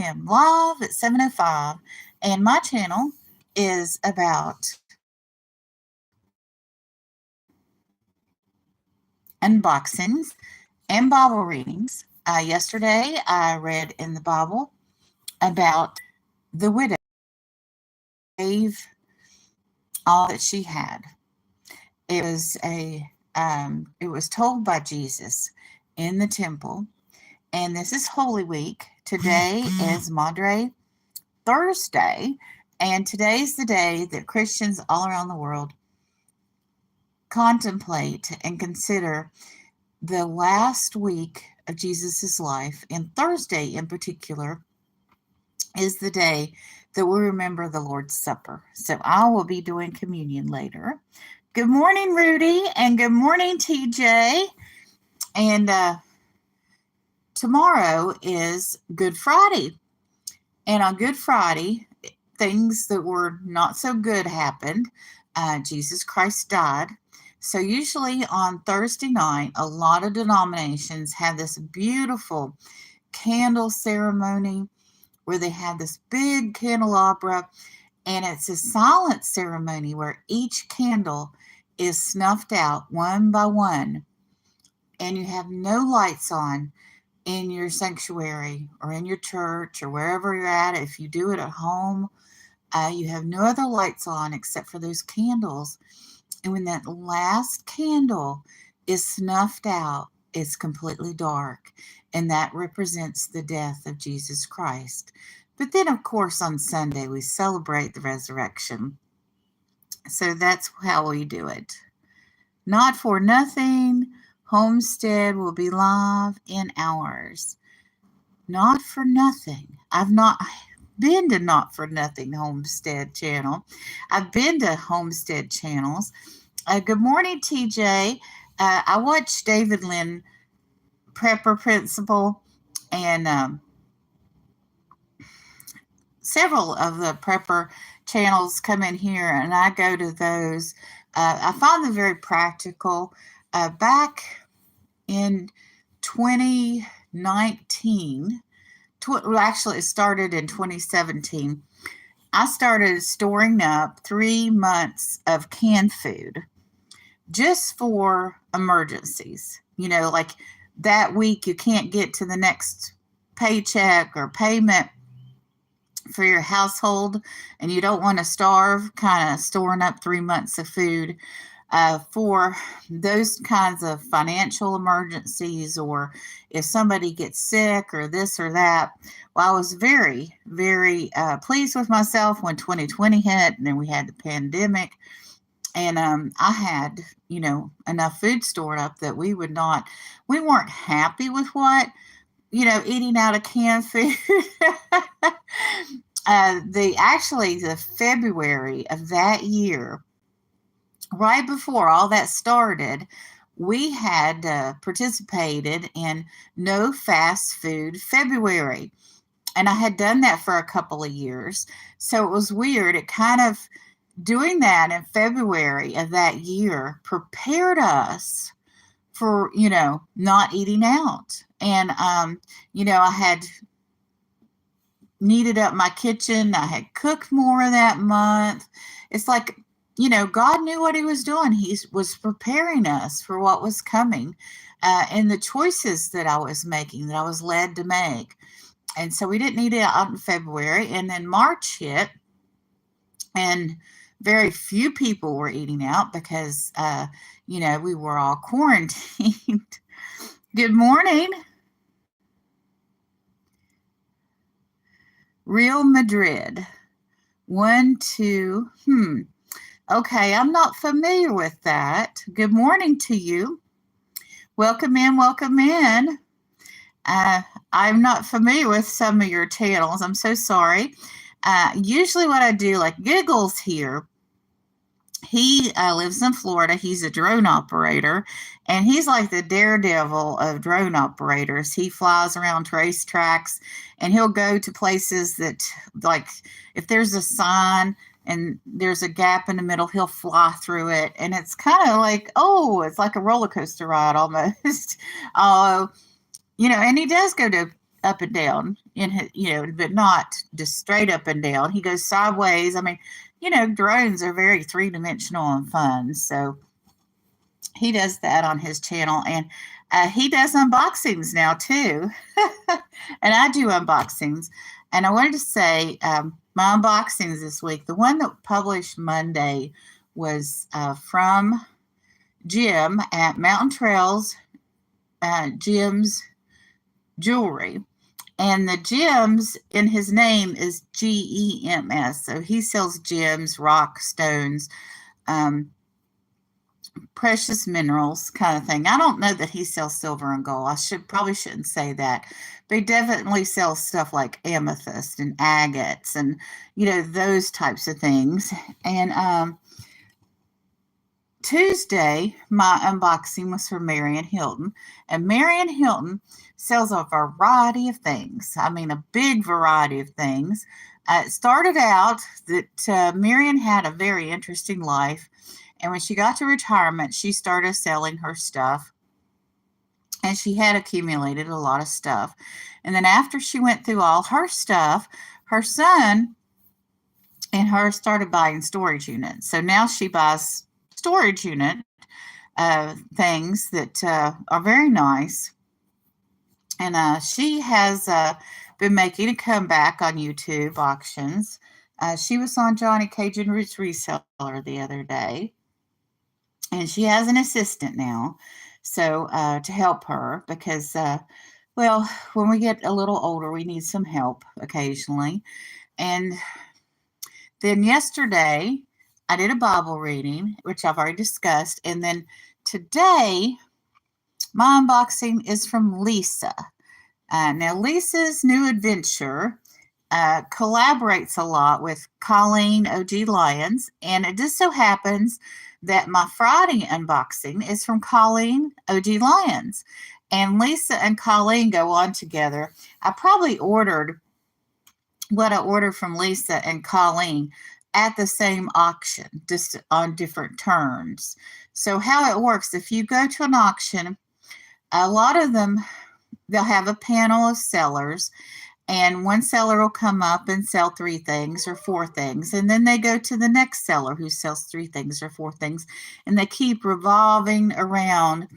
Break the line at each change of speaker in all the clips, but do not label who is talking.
am live at 7:05, and my channel is about unboxings and Bible readings. Yesterday, I read in the Bible about the widow who gave all that she had. It was told by Jesus in the temple, and this is Holy Week. Today is Maundy Thursday, and today's the day that Christians all around the world contemplate and consider the last week of Jesus's life, and Thursday in particular is the day that we remember the Lord's Supper. So I will be doing communion later. Good morning, Rudy, and good morning, TJ. And tomorrow is Good Friday. And on Good Friday, things that were not so good happened. Jesus Christ died. So usually on Thursday night, a lot of denominations have this beautiful candle ceremony where they have this big candelabra, and it's a silent ceremony where each candle is snuffed out one by one, and you have no lights on in your sanctuary or in your church or wherever you're at. If you do it at home, you have no other lights on except for those candles. And when that last candle is snuffed out, it's completely dark. And that represents the death of Jesus Christ. But then, of course, on Sunday, we celebrate the resurrection. So that's how we do it. Not for nothing, Homestead will be live in hours. Not for nothing. I've not been to Not for Nothing Homestead channel. I've been to Homestead channels. Good morning, TJ. I watched David Lynn Prepper Principle, and several of the prepper channels come in here, and I go to those. I find them very practical. Back in 2019, actually it started in 2017, I started storing up 3 months of canned food just for emergencies. You know, like that week you can't get to the next paycheck or payment for your household and you don't want to starve, kind of storing up 3 months of food for those kinds of financial emergencies, or if somebody gets sick or this or that. Well, I was very, very pleased with myself when 2020 hit and then we had the pandemic. And I had, enough food stored up that we weren't happy with eating out of canned food. The February of that year, right before all that started, we had participated in No Fast Food February. And I had done that for a couple of years. So it was weird. It kind of, doing that in February of that year prepared us for, not eating out. And, I had neated up my kitchen. I had cooked more that month. It's like, God knew what he was doing. He was preparing us for what was coming and the choices that I was making, that I was led to make. And so we didn't eat it out in February. And then March hit, and very few people were eating out because, we were all quarantined. Good morning. Real Madrid. 1, 2. Okay, I'm not familiar with that. Good morning to you. Welcome in, welcome in. I'm not familiar with some of your channels. I'm so sorry. Usually what I do, like Giggles here, he lives in Florida. He's a drone operator, and he's like the daredevil of drone operators. He flies around racetracks, and he'll go to places that, like, if there's a sign and there's a gap in the middle, he'll fly through it. And it's kind of like, it's like a roller coaster ride almost. And he does go to up and down in his, but not just straight up and down. He goes sideways. I mean, drones are very three-dimensional and fun. So he does that on his channel, and he does unboxings now too. And I do unboxings. And I wanted to say my unboxings this week, the one that published Monday was from Jim at Mountain Trails, Jim's Jewelry. And the gems in his name is GEMS. So he sells gems, rock, stones, precious minerals kind of thing. I don't know that he sells silver and gold. I probably shouldn't say that. But he definitely sells stuff like amethyst and agates and, those types of things. And Tuesday, my unboxing was for Marion Hilton. And Marion Hilton sells a variety of things. I mean, a big variety of things. It started out that Marion had a very interesting life. And when she got to retirement, she started selling her stuff. And she had accumulated a lot of stuff. And then after she went through all her stuff, her son and her started buying storage units. So now she buys storage unit things that are very nice. And she has been making a comeback on YouTube auctions. She was on Johnny Cajun Roots Reseller the other day. And she has an assistant now, so to help her because, when we get a little older, we need some help occasionally. And then yesterday, I did a Bible reading, which I've already discussed. And then today, my unboxing is from Lisa. Now, Lisa's new adventure collaborates a lot with Colleen OG Lyons, and it just so happens that my Friday unboxing is from Colleen OG Lyons. And Lisa and Colleen go on together. I probably ordered what I ordered from Lisa and Colleen at the same auction, just on different terms. So how it works, if you go to an auction, a lot of them, they'll have a panel of sellers. And one seller will come up and sell 3 things or 4 things. And then they go to the next seller who sells 3 things or 4 things. And they keep revolving around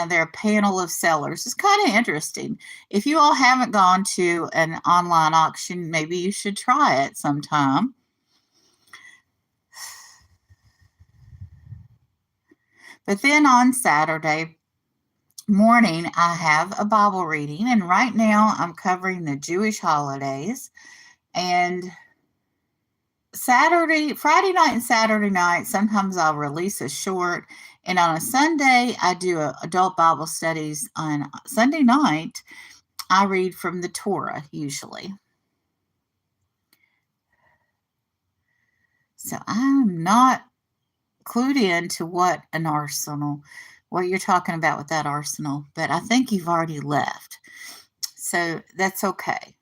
their panel of sellers. It's kind of interesting. If you all haven't gone to an online auction, maybe you should try it sometime. But then on Saturday morning, I have a Bible reading, and right now I'm covering the Jewish holidays. And Friday night and Saturday night, sometimes I'll release a short, and on a Sunday, I do adult Bible studies. On Sunday night, I read from the Torah usually. So I'm not clued in to what you're talking about with that arsenal, but I think you've already left. So that's okay.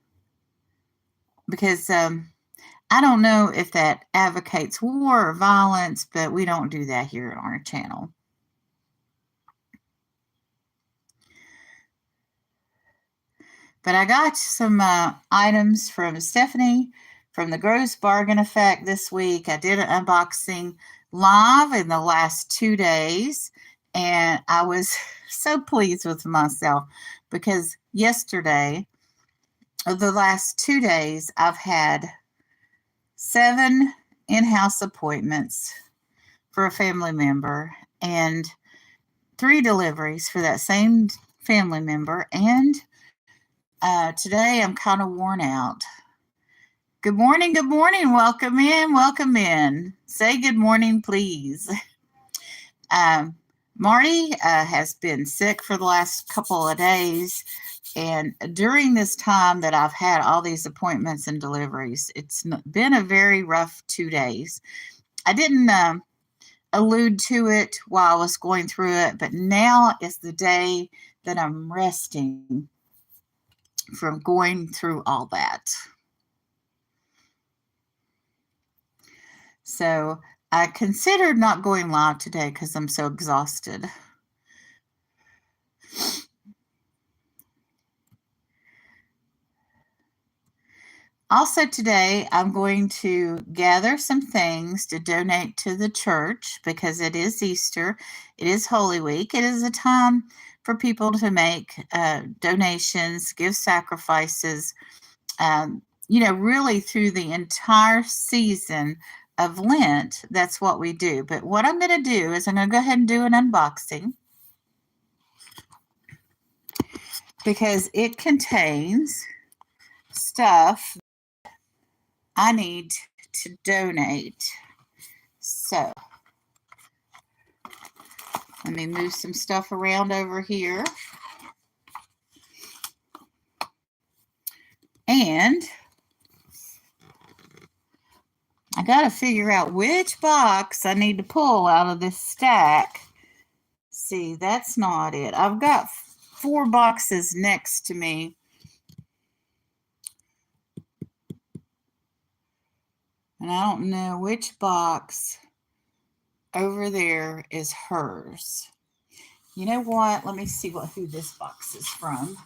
Because I don't know if that advocates war or violence, but we don't do that here on our channel. But I got some items from Stephanie from the Gross Bargain Effect this week. I did an unboxing live in the last 2 days. And I was so pleased with myself because yesterday, of the last 2 days, I've had 7 in-house appointments for a family member and 3 deliveries for that same family member. And today I'm kind of worn out. Good morning. Good morning. Welcome in. Welcome in. Say good morning, please. Marty has been sick for the last couple of days, and during this time that I've had all these appointments and deliveries, it's been a very rough 2 days. I didn't allude to it while I was going through it, but now is the day that I'm resting from going through all that. So I considered not going live today because I'm so exhausted. Also today, I'm going to gather some things to donate to the church because it is Easter. It is Holy Week. It is a time for people to make donations, give sacrifices, really through the entire season of Lent. That's what we do. But what I'm going to do is I'm going to go ahead and do an unboxing because it contains stuff I need to donate. So let me move some stuff around over here. And I got to figure out which box I need to pull out of this stack. See, that's not it. I've got 4 boxes next to me. And I don't know which box over there is hers. You know what? Let me see who this box is from.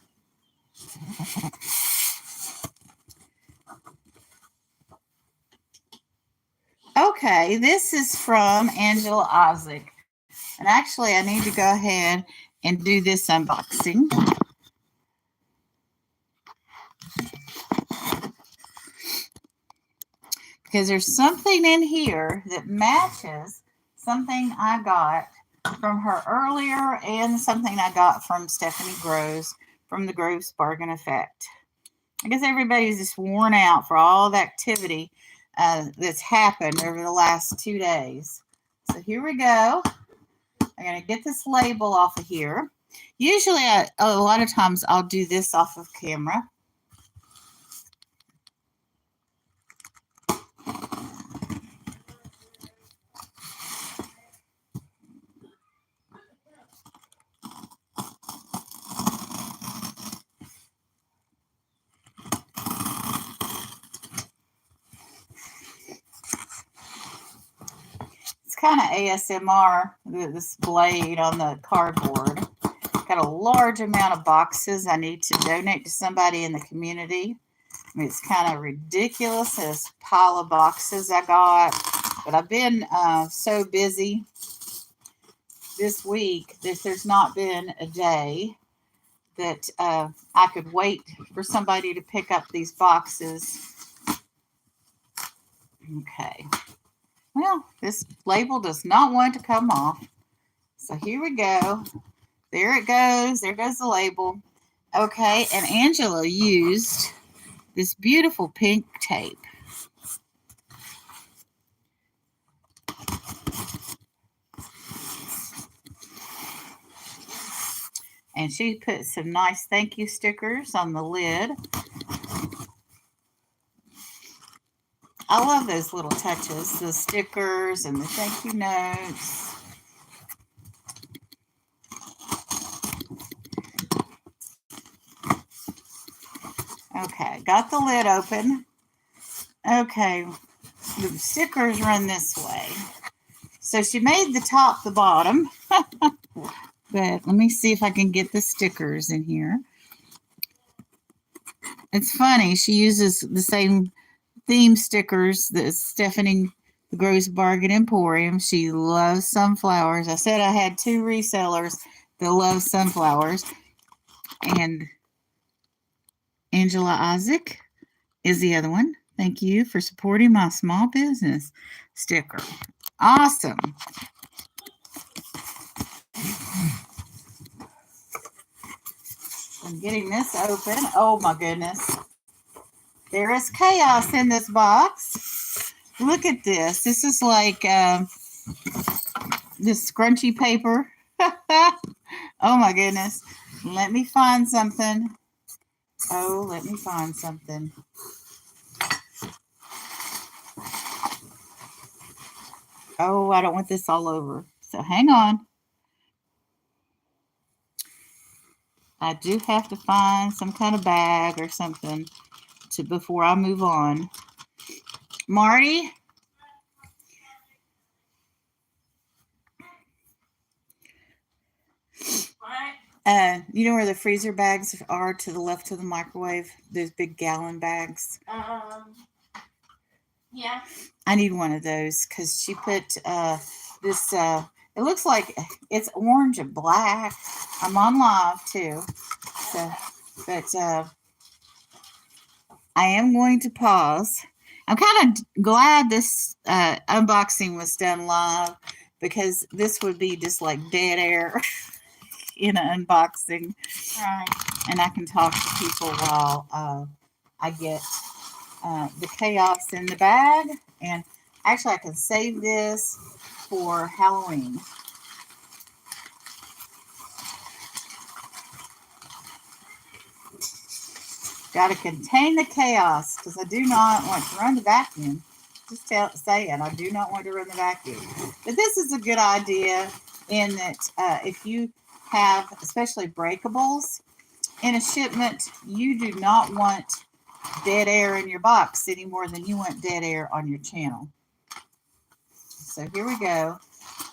Okay, this is from Angela Issac. And actually, I need to go ahead and do this unboxing. Because there's something in here that matches something I got from her earlier and something I got from Stephanie Groves from the Groves Bargain Effect. I guess everybody's just worn out for all the activity that's happened over the last 2 days. So here we go. I'm going to get this label off of here. Usually, a lot of times, I'll do this off of camera. It's kind of ASMR, this blade on the cardboard. Got a large amount of boxes I need to donate to somebody in the community. I mean, it's kind of ridiculous, this pile of boxes I got. But I've been so busy this week that there's not been a day that I could wait for somebody to pick up these boxes. Okay. Well, this label does not want to come off. So here we go. There it goes. There goes the label. Okay, and Angela used this beautiful pink tape. And she put some nice thank you stickers on the lid. I love those little touches, the stickers and the thank you notes. Okay, got the lid open. Okay, the stickers run this way. So she made the top the bottom. But let me see if I can get the stickers in here. It's funny, she uses the same theme stickers that Stephanie, the Gross Bargain Emporium. She loves sunflowers. I said I had 2 resellers that love sunflowers. And Angela Issac is the other one. Thank you for supporting my small business sticker. Awesome. I'm getting this open. Oh my goodness. There is chaos in this box. Look at this. This is like this scrunchy paper. Oh my goodness. Let me find something. Oh, let me find something. Oh, I don't want this all over. So hang on. I do have to find some kind of bag or something before I move on. Marty? You know where the freezer bags are to the left of the microwave? Those big gallon bags.
Yeah.
I need one of those because she put this. It looks like it's orange and black. I'm on live too, so but I am going to pause. I'm kind of glad this unboxing was done live because this would be just like dead air in an unboxing.
Right.
And I can talk to people while I get the chaos in the bag. And actually, I can save this for Halloween. Got to contain the chaos because I do not want to run the vacuum. Just say it. I do not want to run the vacuum. But this is a good idea in that if you have, especially breakables, in a shipment, you do not want dead air in your box any more than you want dead air on your channel. So here we go.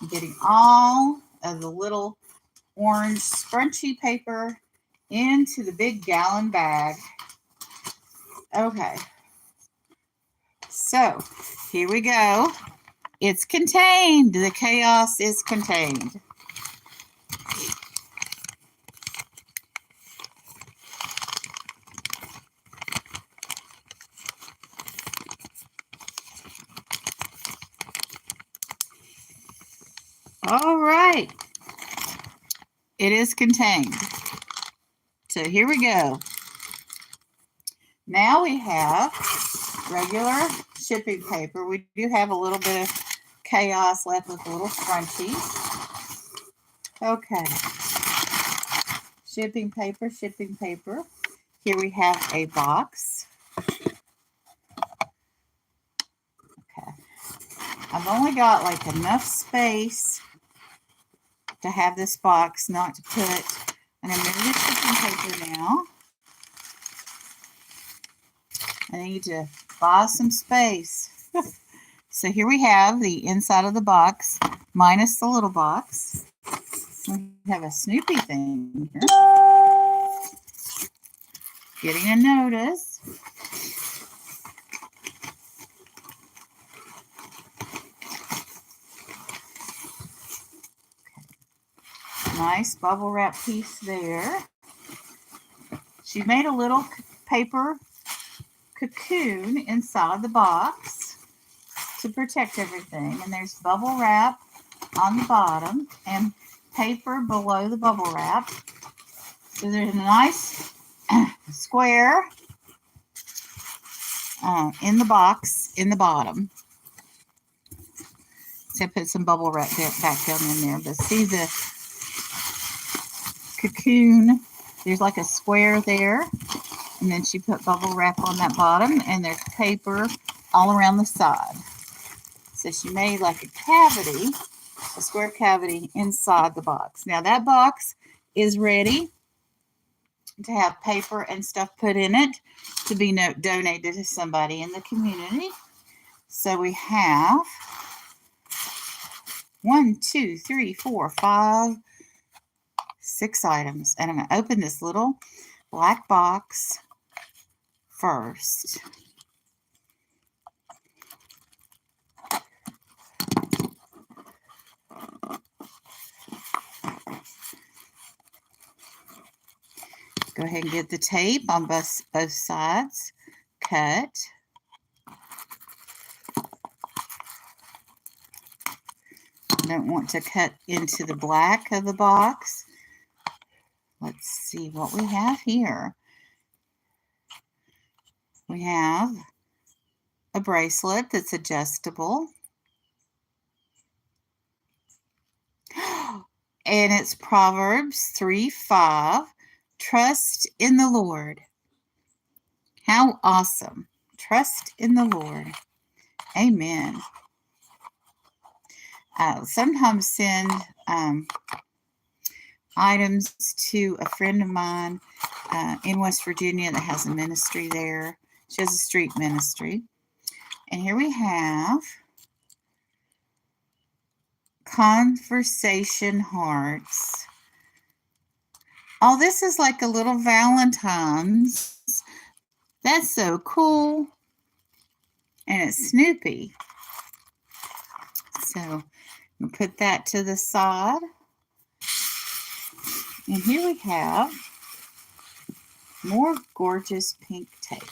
I'm getting all of the little orange scrunchy paper into the big gallon bag. Okay. So here we go. It's contained. The chaos is contained. All right. It is contained. So here we go. Now we have regular shipping paper. We do have a little bit of chaos left with little scrunchies. Okay. Shipping paper, shipping paper. Here we have a box. Okay. I've only got like enough space to have this box, not to put, and I'm going to use shipping paper now. I need to buy some space. So here we have the inside of the box, minus the little box. We have a Snoopy thing here. Getting a notice. Nice bubble wrap piece there. She made a little paper cocoon inside the box to protect everything. And there's bubble wrap on the bottom and paper below the bubble wrap. So there's a nice square in the box in the bottom. So I put some bubble wrap back down in there. But see the cocoon? There's like a square there. And then she put bubble wrap on that bottom. And there's paper all around the side. So she made like a cavity, a square cavity inside the box. Now that box is ready to have paper and stuff put in it to be donated to somebody in the community. So we have 1, 2, 3, 4, 5, 6 items. And I'm going to open this little black box first. Go ahead and get the tape on both sides. Cut. Don't want to cut into the black of the box. Let's see what we have here. We have a bracelet that's adjustable. And it's Proverbs 3:5. Trust in the Lord. How awesome. Trust in the Lord. Amen. Sometimes send items to a friend of mine in West Virginia that has a ministry there. She has a street ministry. And here we have Conversation Hearts. Oh, this is like a little Valentine's. That's so cool. And it's Snoopy. So we'll put that to the side. And here we have more gorgeous pink tape.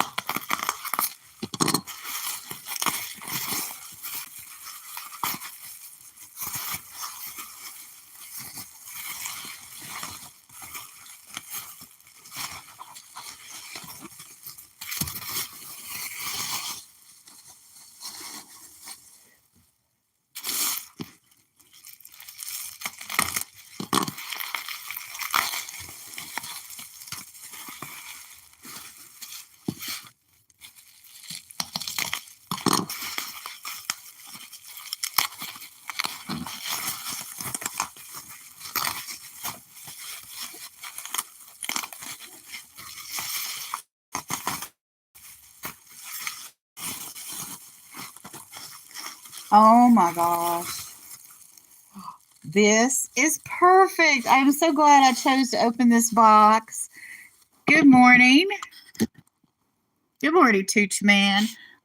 Oh my gosh. This is perfect. I'm so glad I chose to open this box. Good morning. Good morning, Tooch Man.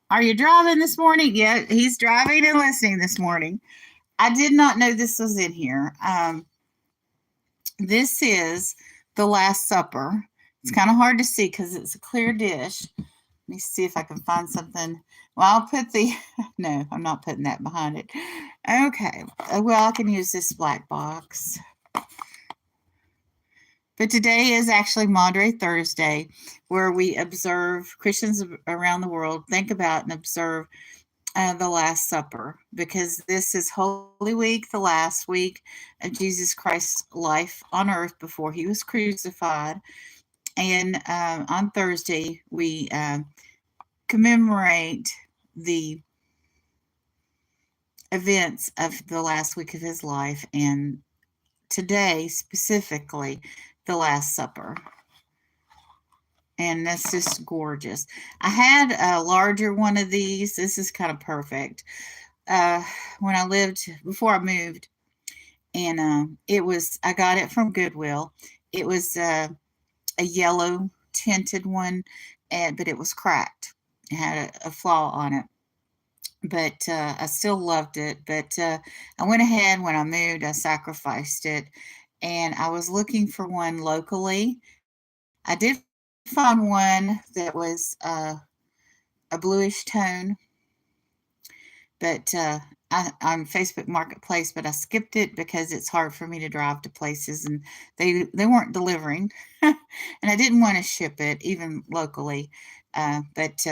Are you driving this morning? Yeah, he's driving and listening this morning. I did not know this was in here. This is the Last Supper. It's kind of hard to see because it's a clear dish. Let me see if I can find something. Well, I'll put the, no, I'm not putting that behind it. Okay, well, I can use this black box. But today is actually Maundy Thursday, where we observe, Christians around the world think about and observe the Last Supper, because this is Holy Week, the last week of Jesus Christ's life on earth before he was crucified. And on Thursday, we commemorate the events of the last week of his life, and today specifically the Last Supper. And that's just gorgeous. I had a larger one of these. This is kind of perfect. When I lived, before I moved, and I got it from Goodwill. It was a yellow tinted one, but it was cracked. It had a flaw on it. But I still loved it. But I went ahead when I moved, I sacrificed it. And I was looking for one locally. I did find one that was a bluish tone, but on Facebook Marketplace, but I skipped it because it's hard for me to drive to places, and they weren't delivering, and I didn't want to ship it even locally. But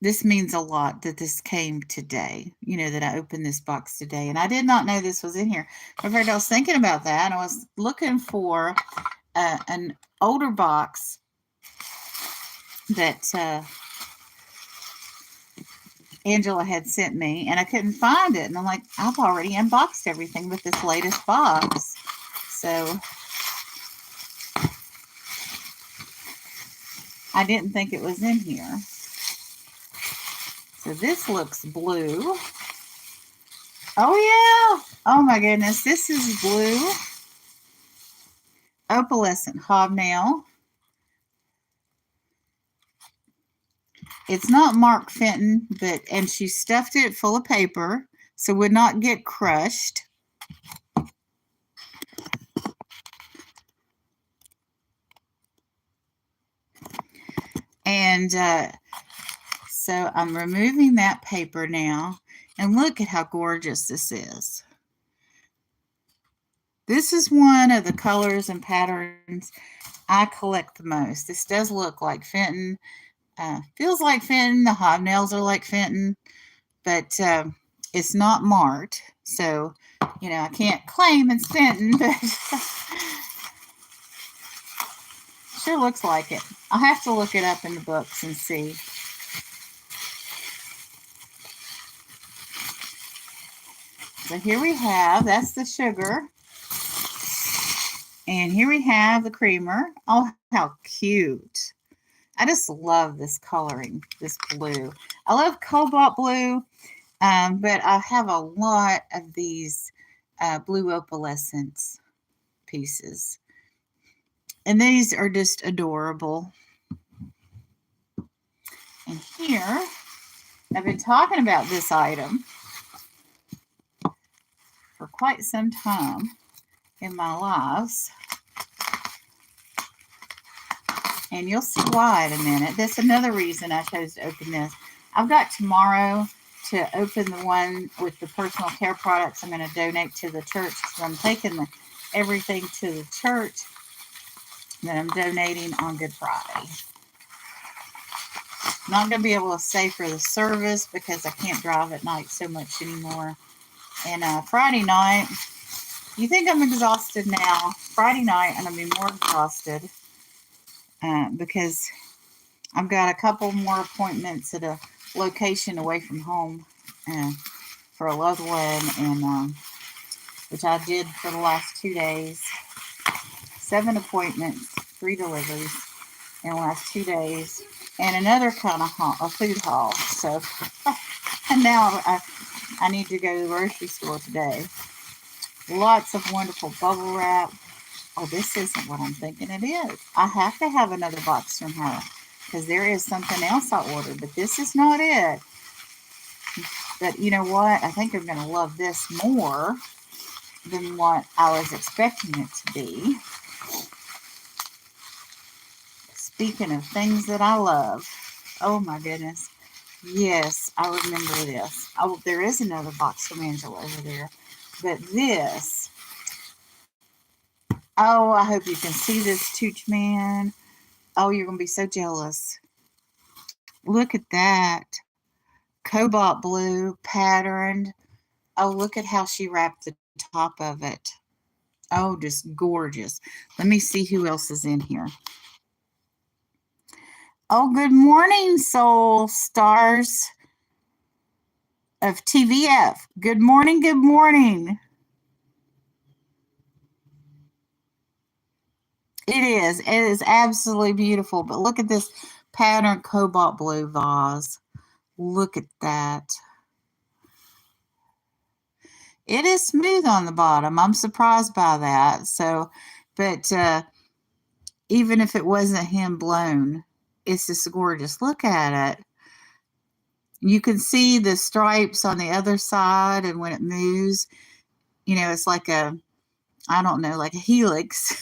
this means a lot that this came today, that I opened this box today. And I did not know this was in here. In fact, I was thinking about that, and I was looking for an older box that Angela had sent me, and I couldn't find it. And I'm like, I've already unboxed everything with this latest box. So I didn't think it was in here. So this looks blue. Oh, yeah. Oh, my goodness. This is blue. Opalescent hobnail. It's not Mark Fenton, and she stuffed it full of paper so it would not get crushed. And so I'm removing that paper now, and look at how gorgeous this is. This is one of the colors and patterns I collect the most. This does look like Fenton. Feels like Fenton. The hobnails are like Fenton, but it's not marked. So, I can't claim it's Fenton, but sure looks like it. I'll have to look it up in the books and see. So here we have, that's the sugar. And here we have the creamer. Oh, how cute. I just love this coloring, this blue. I love cobalt blue, but I have a lot of these blue opalescents. pieces. And these are just adorable. And here, I've been talking about this item for quite some time in my lives. And you'll see why in a minute. That's another reason I chose to open this. I've got tomorrow to open the one with the personal care products I'm going to donate to the church, because I'm taking everything to the church that I'm donating on Good Friday. I'm not going to be able to stay for the service because I can't drive at night so much anymore. And Friday night, you think I'm exhausted now. Friday night, I'm going to be more exhausted because I've got a couple more appointments at a location away from home for a loved one, and which I did for the last 2 days. 7 appointments, 3 deliveries in the last 2 days, and another kind of haul, a food haul. So, and now I need to go to the grocery store today. Lots of wonderful bubble wrap. Oh, this isn't what I'm thinking it is. I have to have another box from her because there is something else I ordered, but this is not it. But you know what? I think I'm going to love this more than what I was expecting it to be. Speaking of things that I love, oh my goodness. Yes, I remember this. Oh, there is another box from Angela over there. But this, oh, I hope you can see this, Tooch Man. Oh, you're going to be so jealous. Look at that. Cobalt blue patterned. Oh, look at how she wrapped the top of it. Oh, just gorgeous. Let me see who else is in here. Oh, good morning, Soul Stars of TVF. Good morning, good morning. It is absolutely beautiful. But look at this patterned cobalt blue vase. Look at that. It is smooth on the bottom. I'm surprised by that. So, but even if it wasn't hand blown, it's just gorgeous. Look at it. You can see the stripes on the other side, and when it moves, you know, it's like a, I don't know, like a helix.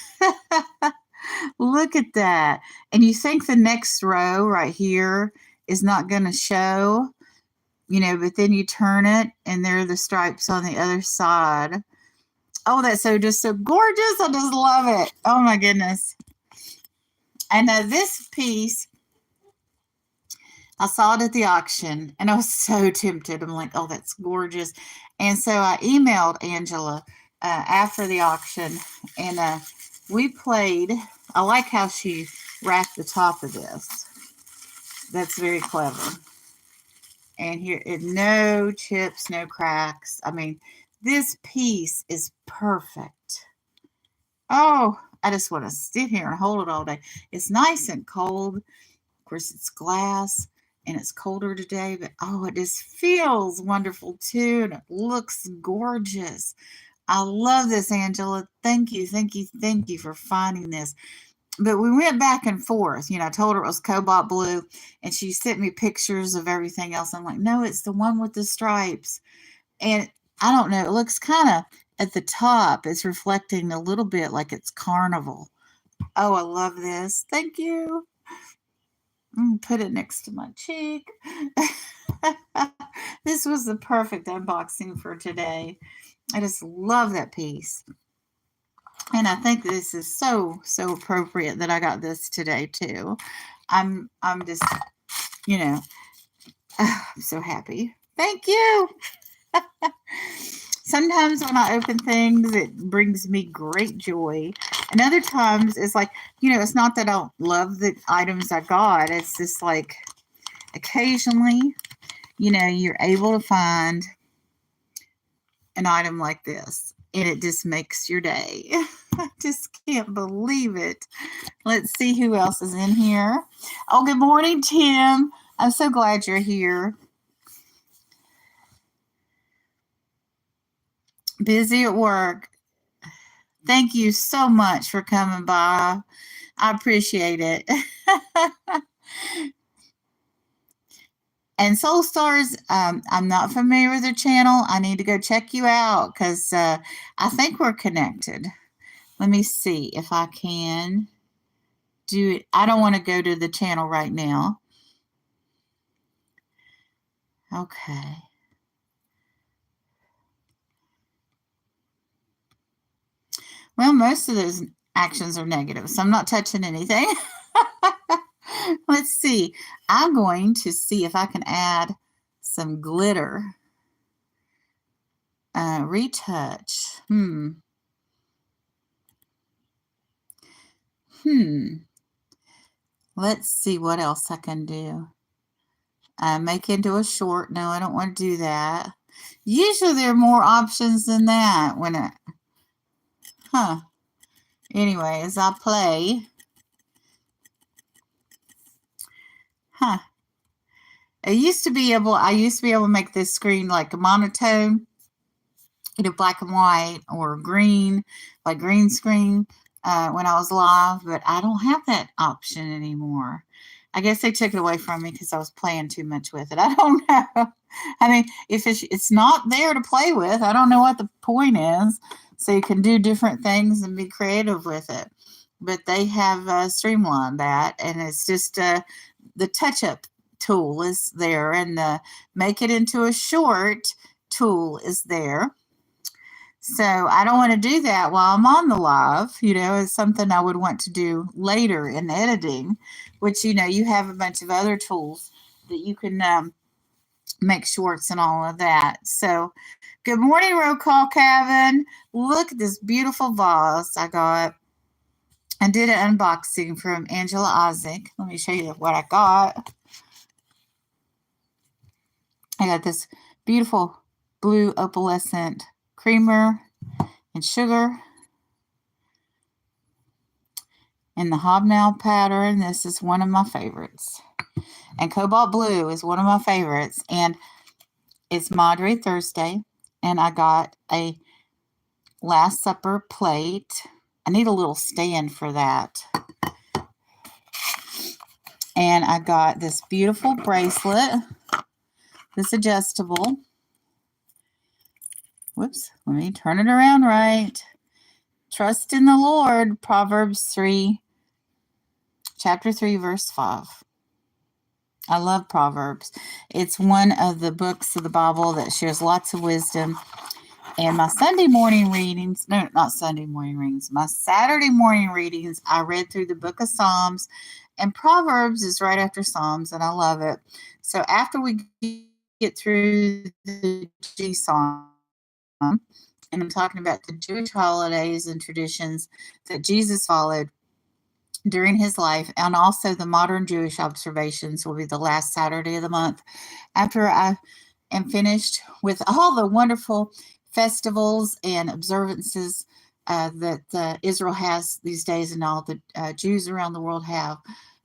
Look at that. And you think the next row right here is not going to show, you know, but then you turn it and there are the stripes on the other side. Oh, that's just so gorgeous. I just love it. Oh my goodness. And this piece, I saw it at the auction and I was so tempted. I'm like, oh, that's gorgeous. And so I emailed Angela after the auction, and we played. I like how she wrapped the top of this. That's very clever. And here, no chips, no cracks. I mean, this piece is perfect. Oh, I just want to sit here and hold it all day. It's nice and cold. Of course, it's glass and it's colder today, but oh, it just feels wonderful too. And it looks gorgeous. I love this, Angela. Thank you, thank you, thank you for finding this. But we went back and forth. You know, I told her it was cobalt blue, and she sent me pictures of everything else. I'm like, no, it's the one with the stripes. And I don't know, it looks kind of at the top, it's reflecting a little bit like it's carnival. Oh, I love this. Thank you. Put it next to my cheek. This was the perfect unboxing for today. I just love that piece. And I think this is so appropriate that I got this today too. I'm just, you know, I'm so happy. Thank you. Sometimes when I open things, it brings me great joy. And other times it's like, you know, it's not that I don't love the items I got. It's just like occasionally, you know, you're able to find an item like this, and it just makes your day. I just can't believe it. Let's see who else is in here. Oh, good morning, Tim. I'm so glad you're here. Busy at work. Thank you so much for coming by. I appreciate it. And Soul Stars, I'm not familiar with your channel. I need to go check you out because I think we're connected. Let me see if I can do it. I don't want to go to the channel right now. Okay. Well, most of those actions are negative, so I'm not touching anything. Let's see. I'm going to see if I can add some glitter. Retouch. Let's see what else I can do. Make into a short. No, I don't want to do that. Usually there are more options than that when it... Anyway, as I play... I used to be able to make this screen like a monotone, either black and white or green, like green screen when I was live, but I don't have that option anymore. I guess they took it away from me because I was playing too much with it. I don't know. I mean, if it's not there to play with, I don't know what the point is. So you can do different things and be creative with it. But they have streamlined that, and it's just the touch-up tool is there, and the make it into a short tool is there. So I don't want to do that while I'm on the live. It's something I would want to do later in editing, which, you have a bunch of other tools that you can make shorts and all of that. So good morning, Roll Call Cabin. Look at this beautiful vase I got. I did an unboxing from Angela Issac. Let me show you what I got. I got this beautiful blue opalescent creamer and sugar in the hobnail pattern. This is one of my favorites. And cobalt blue is one of my favorites. And it's Maundy Thursday. And I got a Last Supper plate. I need a little stand for that. And I got this beautiful bracelet. This adjustable. Whoops, let me turn it around right. Trust in the Lord, Proverbs 3, chapter 3, verse 5. I love Proverbs. It's one of the books of the Bible that shares lots of wisdom. And my Sunday morning readings, no, not Sunday morning readings, my Saturday morning readings, I read through the book of Psalms, and Proverbs is right after Psalms, and I love it. So after we get through the G Psalm, and I'm talking about the Jewish holidays and traditions that Jesus followed during his life, and also the modern Jewish observations will be the last Saturday of the month. After I am finished with all the wonderful festivals and observances that Israel has these days and all the Jews around the world have,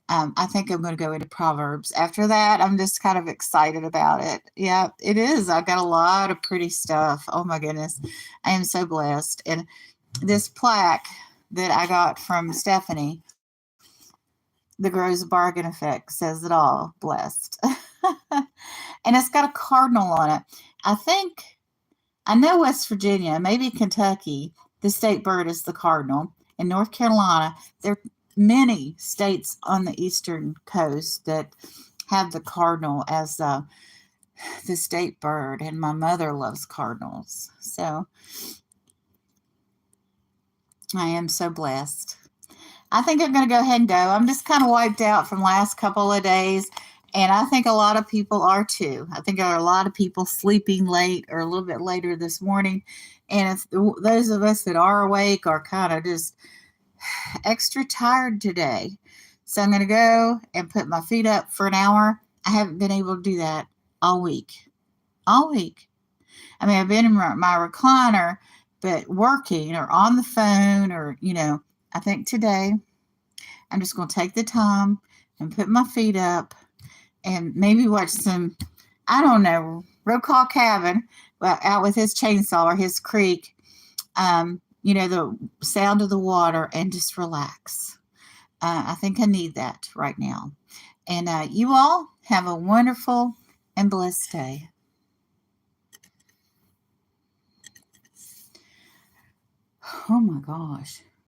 I think I'm going to go into Proverbs. After that, I'm just kind of excited about it. Yeah, it is. I've got a lot of pretty stuff. Oh my goodness. I am so blessed. And this plaque that I got from Stephanie, the Grows Bargain Effect, says it all. Blessed. And it's got a cardinal on it. I know West Virginia, maybe Kentucky, the state bird is the cardinal. In North Carolina, there are many states on the eastern coast that have the cardinal as the state bird, and my mother loves cardinals. So I am so blessed. I think I'm going to go ahead and go. I'm just kind of wiped out from last couple of days, and I think a lot of people are too. I think there are a lot of people sleeping late or a little bit later this morning, and if those of us that are awake are kind of just extra tired today. So I'm going to go and put my feet up for an hour. I haven't been able to do that all week. All week. I mean, I've been in my recliner, but working or on the phone or, I think today I'm just going to take the time and put my feet up and maybe watch some, I don't know, Roll Call Cabin out with his chainsaw or his creek. the sound of the water and just relax. I think I need that right now. And you all have a wonderful and blessed day. Oh my gosh.